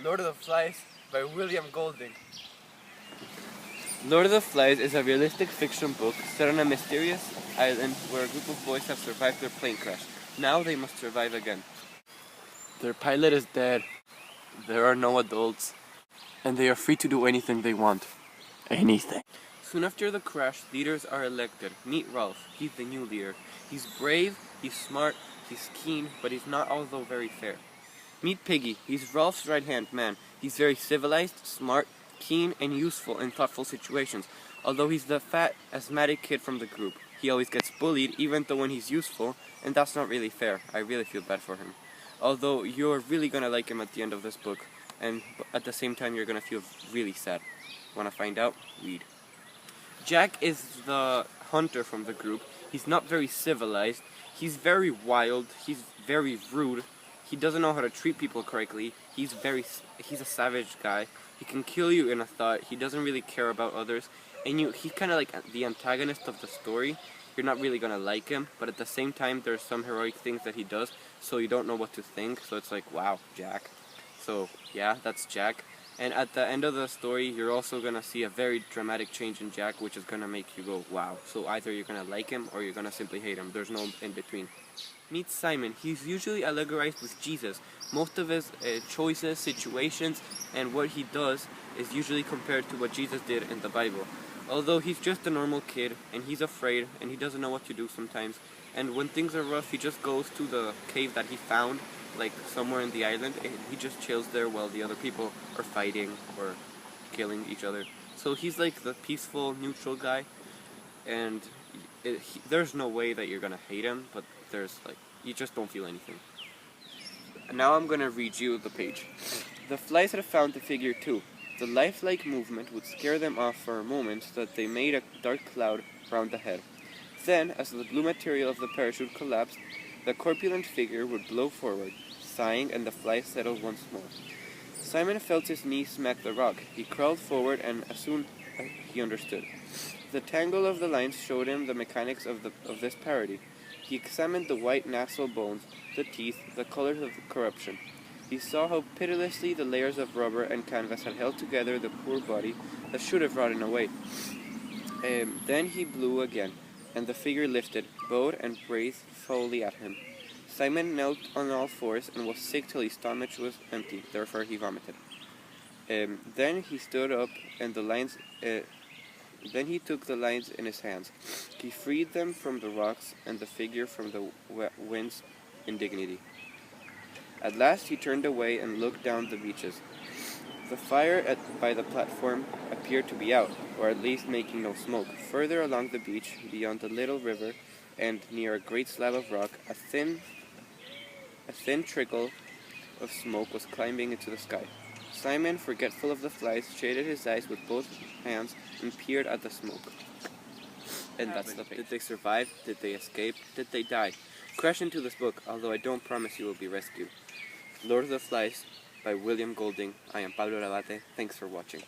Lord of the Flies by William Golding. Lord of the Flies is a realistic fiction book set on a mysterious island where a group of boys have survived their plane crash. Now they must survive again. Their pilot is dead. There are no adults. And they are free to do anything they want. Anything. Soon after the crash, leaders are elected. Meet Ralph. He's the new leader. He's brave, he's smart, he's keen, but he's not although very fair. Meet Piggy. He's Ralph's right-hand man. He's very civilized, smart, keen, and useful in thoughtful situations. Although he's the fat, asthmatic kid from the group. He always gets bullied, even though when he's useful, and that's not really fair. I really feel bad for him. Although you're really gonna like him at the end of this book, and at the same time you're gonna feel really sad. Wanna find out? Read. Jack is the hunter from the group. He's not very civilized. He's very wild. He's very rude. He doesn't know how to treat people correctly. He's a savage guy. He can kill you in a thought. He doesn't really care about others. And he's kind of like the antagonist of the story. You're not really going to like him, but at the same time there's some heroic things that he does, so you don't know what to think. So it's like, wow, Jack. So yeah, that's Jack. And at the end of the story, you're also going to see a very dramatic change in Jack, which is going to make you go, wow. So either you're going to like him or you're going to simply hate him. There's no in between. Meet Simon. He's usually allegorized with Jesus. Most of his choices, situations, and what he does is usually compared to what Jesus did in the Bible. Although he's just a normal kid, and he's afraid, and he doesn't know what to do sometimes. And when things are rough, he just goes to the cave that he found, like somewhere in the island, and he just chills there while the other people are fighting or killing each other. So he's like the peaceful, neutral guy, and there's no way that you're gonna hate him, but there's like, you just don't feel anything. And now I'm gonna read you the page. The flies had found the figure too. The lifelike movement would scare them off for a moment so that they made a dark cloud round the head. Then, as the blue material of the parachute collapsed, the corpulent figure would blow forward, sighing, and the flies settled once more. Simon felt his knee smack the rock. He crawled forward, and as soon he understood. The tangle of the lines showed him the mechanics of this parody. He examined the white nasal bones, the teeth, the colors of corruption. He saw how pitilessly the layers of rubber and canvas had held together the poor body that should have rotted away. Then he blew again, and the figure lifted, bowed, and breathed foully at him. Simon knelt on all fours and was sick till his stomach was empty, therefore he vomited. Then he stood up, and then he took the lines in his hands. He freed them from the rocks and the figure from the wind's indignity. At last he turned away and looked down the beaches. The fire by the platform appeared to be out, or at least making no smoke. Further along the beach, beyond the little river, and near a great slab of rock, a thin trickle of smoke was climbing into the sky. Simon, forgetful of the flies, shaded his eyes with both hands and peered at the smoke. And that's the page. Did they survive? Did they escape? Did they die? Crash into this book, although I don't promise you will be rescued. Lord of the Flies by William Golding. I am Pablo Labate. Thanks for watching.